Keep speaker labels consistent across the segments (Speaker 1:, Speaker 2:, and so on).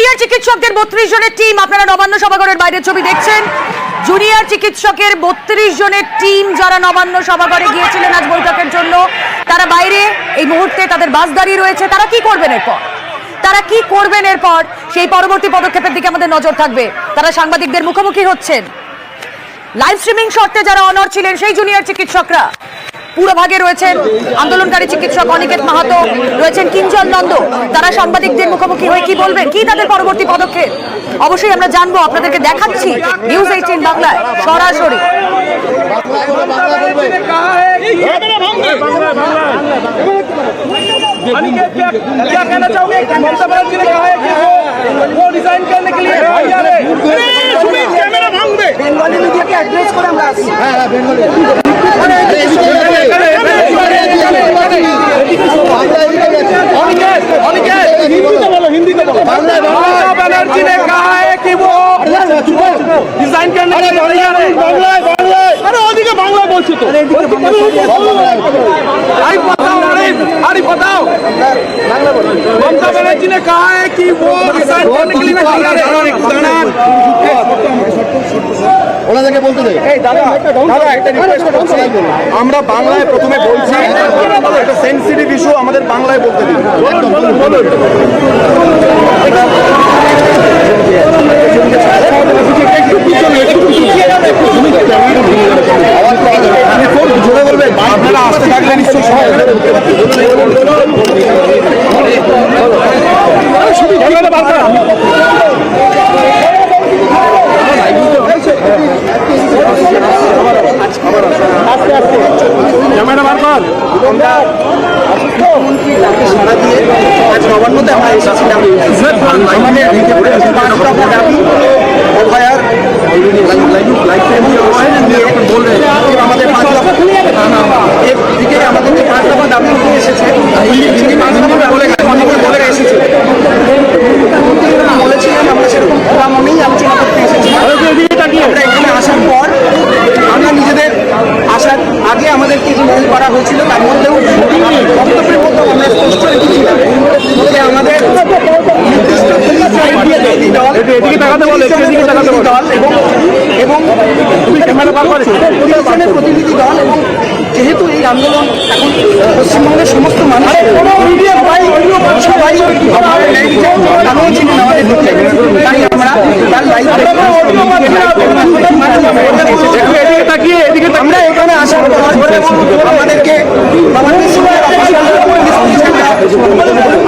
Speaker 1: Junior চিকিৎসকদের 32 জনের team, আপনারা নবান্ন সভাঘরের বাইরের ছবি দেখছেন। জুনিয়র চিকিৎসকের 32 জনের টিম যারা নবান্ন সভাঘরে গিয়েছিলেন আজ বৈঠকের জন্য, তারা বাইরে এই মুহূর্তে তাদের বাস দাঁড়িয়ে রয়েছে। তারা কি করবেন এরপর, সেই পরবর্তী পদক্ষেপের দিকে আমাদের নজর থাকবে। তারা সাংবাদিকদের মুখোমুখি হচ্ছেন। লাইভ স্ট্রিমিং শর্তে যারা অনর ছিলেন সেই জুনিয়র চিকিৎসকরা পুরোভাগে রয়েছেন। আন্দোলনকারী চিকিৎসক অনিকেত মাহাতো রয়েছেন, কিঞ্জল নন্দ। তারা সাংবাদিকদের মুখোমুখি হয়ে কি বলবেন, কি তাদের পরবর্তী পদক্ষেপ, অবশ্যই আমরা জানবো, আপনাদেরকে দেখাচ্ছি নিউজ 18 বাংলায় সরাসরি।
Speaker 2: क्या कहना चाहोगे? ममता बनर्जी ने कहा है कि वो रिजाइन करने के लिए बेंगली मीडिया के एड्रेस को আমরা আসি। হ্যাঁ বেঙ্গলি हिंदी तो बोलो। ममता बनर्जी ने कहा है कि वो रिजाइन करने के लिए तैयार है। अरे ओदिके बांग्ला बोलছো তো, अरे बताओ ममता बनर्जी ने कहा है कि वो रिजाइन करने के लिए तैयार है।
Speaker 3: ওনাদেরকে বলতে দেয়।
Speaker 2: এই দাদা একটা রিকোয়েস্ট করছি, আমরা বাংলায় প্রথমে বলছি, একটা সেনসিটিভ ইস্যু, আমাদের বাংলায় বলতে দিন। জোরে বলবেন, আপনারা আসতে থাকলে নিশ্চয়ই মুখ্যমন্ত্রী ডাকে সাড়া দিয়ে আজ নবান্নতে আমরা এসেছিলাম। আমাদের দাবি ওভার আমাদের 5 দফা এদিকে আমাদেরকে 5 দফা দাবি নিয়ে এসেছে। তিনি 5 দফা বলে এসেছে, বলেছিলেন আমরা সেরকম খোলা মনেই আলোচনা করতে এসেছি। আমরা এখানে আসার পর আমরা নিজেদের আসার আগে আমাদেরকে যে মেল করা হয়েছিল তার মধ্যেও বক্তব্যের মধ্যে আমরা স্পষ্ট রেখেছিলাম যে আমাদের নির্দিষ্ট প্রতিনিধি দল এবং প্রতিনিধি দল, এবং যেহেতু এই আন্দোলন এখন পশ্চিমবঙ্গের সমস্ত মানুষ সবাই তাই আমরা তার লাইভ আমরা এখানে আসার পর আমাদেরকে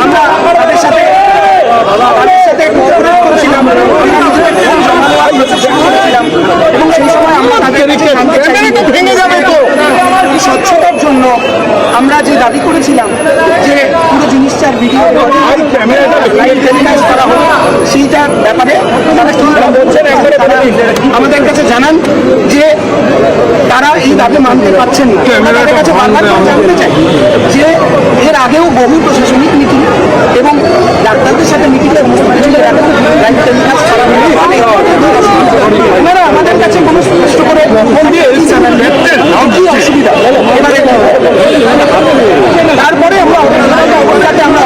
Speaker 2: আমরা তাদের সাথে কোঅপারেট করছিলাম এবং সেই সময় আমরা স্বচ্ছতার জন্য আমরা যে দাবি করেছিলাম যে পুরো জিনিসটার ভিডিও টেলিকাস্ট করা হবে, সেইটার ব্যাপারে আমাদের কাছে জানান যে তারা এই দাবি মানতে পারছেন না। তাদের কাছে বারবার জানতে চাই যে এর আগেও বহু প্রশাসনিক মিটিং এবং ডাক্তারদের সাথে মিটিংয়ে টেলিকাস্ট করা ওনারা আমাদের কাছে কোনো স্পষ্ট করে অসুবিধা। তারপরে আমরা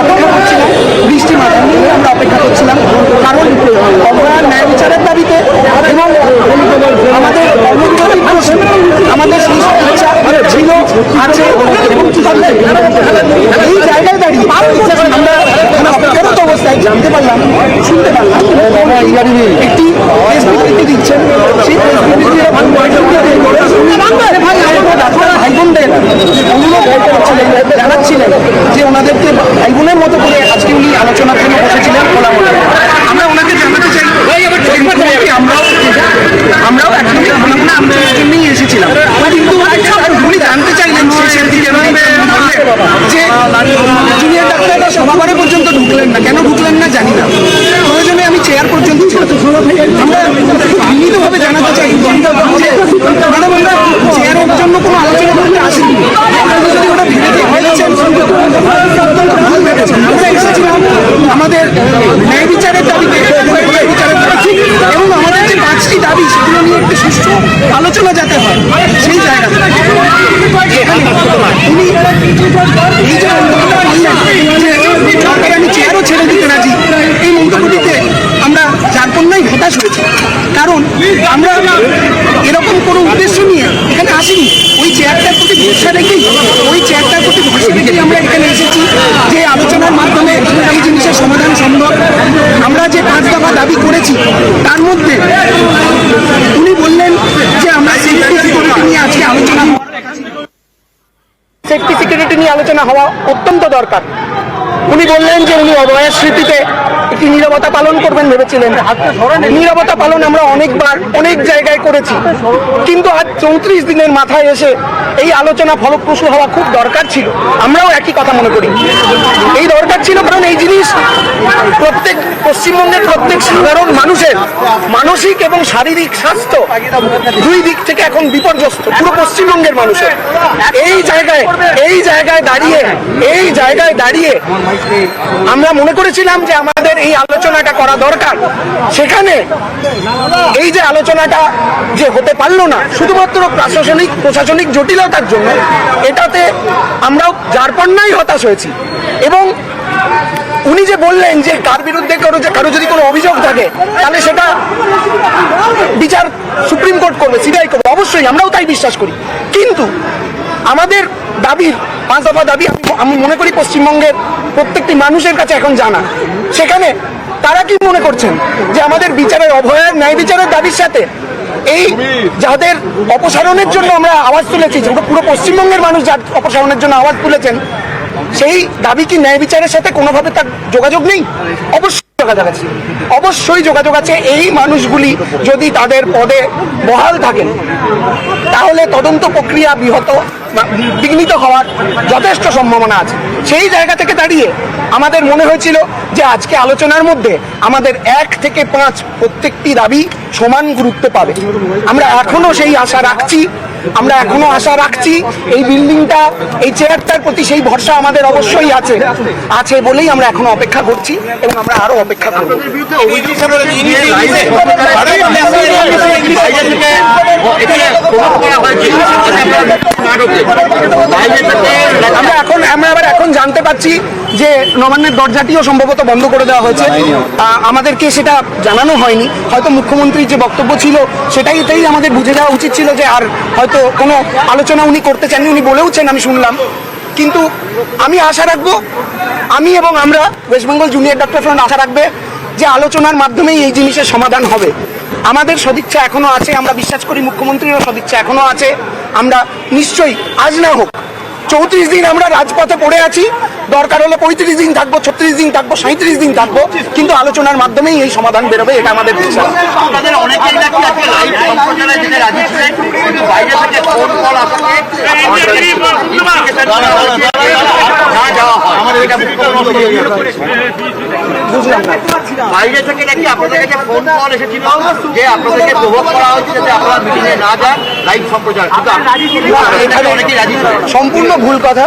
Speaker 2: অপেক্ষা করছিলাম, বৃষ্টি মাথা নিয়ে আমরা অপেক্ষা করছিলাম, কারণ অপরাধ ন্যায় বিচারের দাবিতে এবং আমাদের আমাদের সেই ইচ্ছা ছিল আছে এবং এই জায়গায় দাঁড়িয়ে আমরা অপেক্ষারত অবস্থায় জানতে পারলাম, শুনতে পারলাম একটি প্রেস বিবৃতি দিচ্ছেন। সেই প্রেস বিবৃতি ভাই বোনদের অনুরোধ করছিলেন, জানাচ্ছিলেন যে ওনাদেরকে ভাই বোনের মতো করে আজকে উনি আলোচনার জন্য বসেছিলেন খোলা মনে। আমরা ওনাকে জানাতে চাই আমরাও একদমই আমরা জন্যই এসেছিলাম, কিন্তু উনি জানতে চাইলেন শেষের দিকে যে জুনিয়র ডাক্তাররা সভাঘরে পর্যন্ত ঢুকলেন না, কেন ঢুকলেন না জানি না, প্রয়োজনে আমি চেয়ার পর্যন্ত ছিলাম। আমরা বিনীতভাবে জানাতে চাই যে ম্যাডাম আমরা চেয়ারের জন্য কোনো আলোচনা করতে আসিনি, যদি ওটা ভেবেছেন ভুল ভেবেছেন। আমরা এসেছিলাম আমাদের ন্যায় বিচারের দাবিতে এবং আমাদের যে 5টি দাবি সেগুলো নিয়ে একটি সুষ্ঠু আলোচনা যাতে হয় সেই জায়গাতে উনি এই যে আমি চেয়ারও ছেড়ে দিতে রাজি, এই মন্তব্যটিতে আমরা এরকম কোনো উদ্দেশ্য নিয়ে এখানে আসিনি। ওই চেয়ারটার প্রতি ভরসা রেখেই আমরা এখানে এসেছি যে আলোচনার মাধ্যমে এই জিনিসের সমাধান সম্ভব। আমরা যে 5 দফা দাবি করেছি তার মধ্যে উনি বললেন যে আমরা সেফটি সিকিউরিটি নিয়ে আজকে আলোচনা, সেফটি সিকিউরিটি নিয়ে আলোচনা হওয়া অত্যন্ত দরকার। উনি বললেন যে উনি অভয়ের স্মৃতিতে একটি নীরবতা পালন করবেন ভেবেছিলেন। নীরবতা পালন আমরা অনেকবার অনেক জায়গায় করেছি, কিন্তু আজ 34 দিনের মাথায় এসে এই আলোচনা ফলপ্রসূ হওয়া খুব দরকার ছিল। আমরাও একই কথা মনে করি, এই দরকার ছিল, কারণ এই জিনিস প্রত্যেক পশ্চিমবঙ্গের প্রত্যেক সাধারণ মানুষের মানসিক এবং শারীরিক স্বাস্থ্য দুই দিক থেকে এখন বিপর্যস্ত, পুরো পশ্চিমবঙ্গের মানুষের। এই জায়গায় দাঁড়িয়ে আমরা মনে করেছিলাম যে আমাদের এই আলোচনাটা করা দরকার। সেখানে এই যে আলোচনাটা যে হতে পারলো না শুধুমাত্র প্রশাসনিক জটিলতার জন্য, এটাতে আমরাও যারপন্নাই হতাশ হয়েছি। এবং উনি যে বললেন যে কার বিরুদ্ধে কারো যদি কোনো অভিযোগ থাকে তাহলে সেটা বিচার সুপ্রিম কোর্ট করবে, সিবিআই করবে, অবশ্যই আমরাও তাই বিশ্বাস করি। কিন্তু আমাদের দাবির 5 দফা দাবি আমি মনে করি পশ্চিমবঙ্গের প্রত্যেকটি মানুষের কাছে এখন জানা। সেখানে তারা কি মনে করছেন যে আমাদের বিচারের অভয়ের ন্যায় বিচারের দাবির সাথে এই যাদের অপসারণের জন্য আমরা আওয়াজ তুলেছি, পুরো পশ্চিমবঙ্গের মানুষ যার অপসারণের জন্য আওয়াজ তুলেছেন, সেই দাবি কি ন্যায় বিচারের সাথে কোনোভাবে তার যোগাযোগ নেই? অবশ্যই যোগাযোগ আছে। এই মানুষগুলি যদি তাদের পদে বহাল থাকেন তাহলে তদন্ত প্রক্রিয়া বিঘ্নিত হওয়ার যথেষ্ট সম্ভাবনা আছে। সেই জায়গা থেকে দাঁড়িয়ে আমাদের মনে হয়েছিল যে আজকে আলোচনার মধ্যে আমাদের 1 থেকে 5 প্রত্যেকটি দাবি সমান গুরুত্ব পাবে। আমরা এখনো সেই আশা রাখছি। এই বিল্ডিংটা, এই চেয়ারটার প্রতি সেই ভরসা আমাদের অবশ্যই আছে বলেই আমরা এখনো অপেক্ষা করছি এবং আমরা আরো অপেক্ষা করব। আমরা এখন জানতে পাচ্ছি যে নবান্নের দরজাটিও সম্ভবত বন্ধ করে দেওয়া হয়েছে। আমাদেরকে সেটা জানানো হয়নি। হয়তো মুখ্যমন্ত্রীর যে বক্তব্য ছিল সেটাই আমাদের বুঝে যাওয়া উচিত ছিল যে আর হয়তো কোনো আলোচনা উনি করতে চাননি। উনি বলেওছেন, আমি শুনলাম। কিন্তু আমি আশা রাখবো, আমি এবং আমরা West Bengal junior doctor front আশা রাখবে যে আলোচনার মাধ্যমেই এই জিনিসের সমাধান হবে। আমাদের সদিচ্ছা এখনো আছে, আমরা বিশ্বাস করি মুখ্যমন্ত্রীরও সদিচ্ছা এখনো আছে। আমরা নিশ্চয়ই আজ না হোক 34 দিন আমরা রাজপথে পড়ে আছি, দরকার হলে 35 দিন থাকবো, 36 দিন থাকবো, 37 দিন থাকবো, কিন্তু আলোচনার মাধ্যমেই এই সমাধান বেরোবে, এটা আমাদের বিশ্বাস। বুঝলাম না,
Speaker 3: বাইরে থেকে নাকি আপনাদের কাছে ফোন কল এসেছিল যে আপনাদেরকে প্রভোগ করা হচ্ছে যাতে আপনারা মিটিংয়ে না যান, লাইভ সম্প্রচার।
Speaker 2: এখানে অনেকেই রাজি, সম্পূর্ণ ভুল কথা।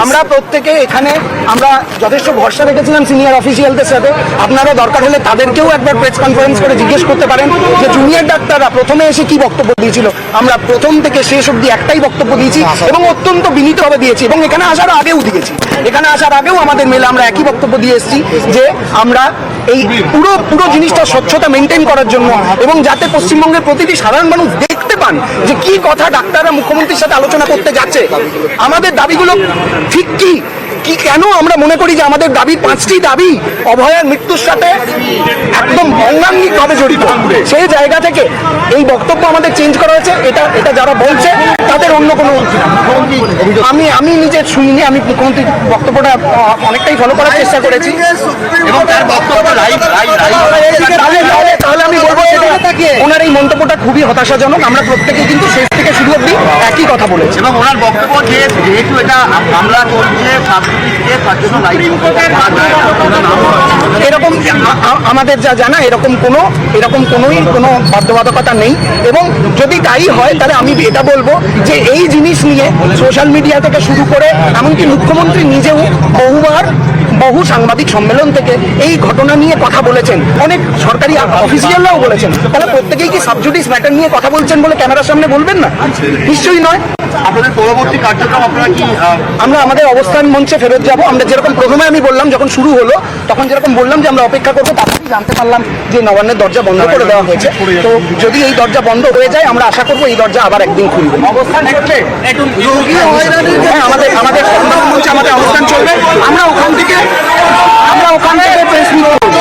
Speaker 2: আমরা প্রত্যেকে এখানে আমরা যথেষ্ট ভরসা রেখেছিলাম সিনিয়র অফিসিয়ালদের সাথে। আপনারা দরকার হলে তাদেরকেও একবার প্রেস কনফারেন্স করে জিজ্ঞেস করতে পারেন যে জুনিয়র ডাক্তাররা প্রথমে এসে কি বক্তব্য দিয়েছিল। আমরা প্রথম থেকে শেষ অবধি একটাই বক্তব্য দিয়েছি এবং অত্যন্ত বিনীতভাবে দিয়েছি, এবং এখানে আসার আগেও আমাদের মেলে আমরা একই বক্তব্য দিয়ে এসেছি যে আমরা এই পুরো জিনিসটা স্বচ্ছতা মেনটেন করার জন্য এবং যাতে পশ্চিমবঙ্গের প্রতিটি সাধারণ মানুষ দেখতে পান যে কি কথা ডাক্তাররা মুখ্যমন্ত্রীর সাথে আলোচনা করতে যাচ্ছে, আমাদের দাবিগুলো ঠিক কি কেন আমরা মনে করি যে আমাদের দাবির 5টি দাবি অভয়ার মৃত্যুর সাথে একদম অঙ্গাঙ্গিকভাবে জড়িত। সেই জায়গা থেকে এই বক্তব্য আমাদের চেঞ্জ করা হয়েছে। এটা যারা বলছে তাদের অন্য কোনো, আমি নিজে শুনিনি। আমি মুখ্যমন্ত্রীর বক্তব্যটা অনেকটাই ফলো করার চেষ্টা করেছি এবং তার বক্তব্য তাহলে আমি বলবো ওনার এই মন্তব্যটা খুবই হতাশাজনক। আমরা প্রত্যেকেই কিন্তু শেষ থেকে শুরু অবধি একই কথা বলেছি
Speaker 3: এবং ওনার বক্তব্য যেহেতু এটা মামলা চলছে,
Speaker 2: এরকম আমাদের যা জানা এরকম কোনো বাধ্যবাধকতা নেই। এবং যদি তাই হয় তাহলে আমি এটা বলবো যে এই জিনিস নিয়ে সোশ্যাল মিডিয়া থেকে শুরু করে এমনকি মুখ্যমন্ত্রী নিজেও বহুবার বহু সাংবাদিক সম্মেলন থেকে এই ঘটনা নিয়ে কথা বলেছেন, অনেক সরকারি অফিসিয়ালরাও বলেছেন। তাহলে প্রত্যেকেই কি সাবজুডিস ম্যাটার নিয়ে কথা বলছেন বলে ক্যামেরার সামনে বলবেন না? নিশ্চয়ই নয়।
Speaker 3: আপনাদের পরবর্তী কার্যক্রম আপনারা কি
Speaker 2: আমরা আমাদের অবস্থান মঞ্চে ফেরত যাব। আমরা যেরকম প্রথমে আমি বললাম, যখন শুরু হলো তখন যেরকম বললাম যে আমরা অপেক্ষা করবো, তারপরেই জানতে পারলাম যে নবান্নের দরজা বন্ধ করে দেওয়া হয়েছে। তো যদি এই দরজা বন্ধ হয়ে যায়, আমরা আশা করবো এই দরজা আবার একদিন খুলবে।
Speaker 3: অবস্থান করবে?
Speaker 2: হ্যাঁ, আমাদের সংবাদ মঞ্চে আমাদের অবস্থান চলবে। আমরা ওখান থেকে প্রেস মিট করবো।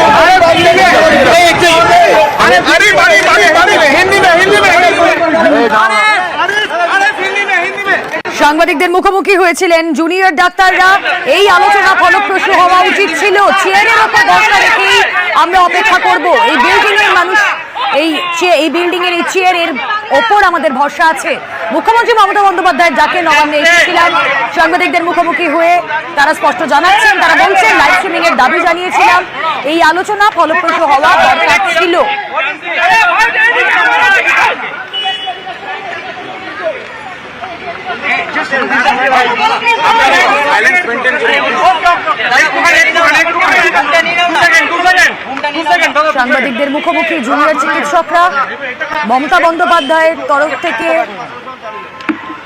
Speaker 1: সাংবাদিকদের মুখোমুখি হয়েছিলেন জুনিয়র ডাক্তাররা। এই আলোচনা ফলপ্রসূ হওয়া উচিত ছিল। চেয়ারের ওপর বসা রেখেই আমরা অপেক্ষা করব। এই বিল্ডিং এর মানুষ, এই বিল্ডিং এর এই চেয়ারের ওপর আমাদের ভরসা আছে। মুখ্যমন্ত্রী মমতা বন্দ্যোপাধ্যায়ের ডাকে নবান্নে এসেছিলাম। সাংবাদিকদের মুখোমুখি হয়ে তারা স্পষ্ট জানাচ্ছেন, তারা বলছেন লাইভ স্ট্রিমিং এর দাবি জানিয়েছিলাম। এই আলোচনা ফলপ্রসূ হওয়া দরকার ছিল। সাংবাদিকদের মুখোমুখি জুনিয়র চিকিৎসকরা। মমতা বন্দ্যোপাধ্যায়ের তরফ থেকে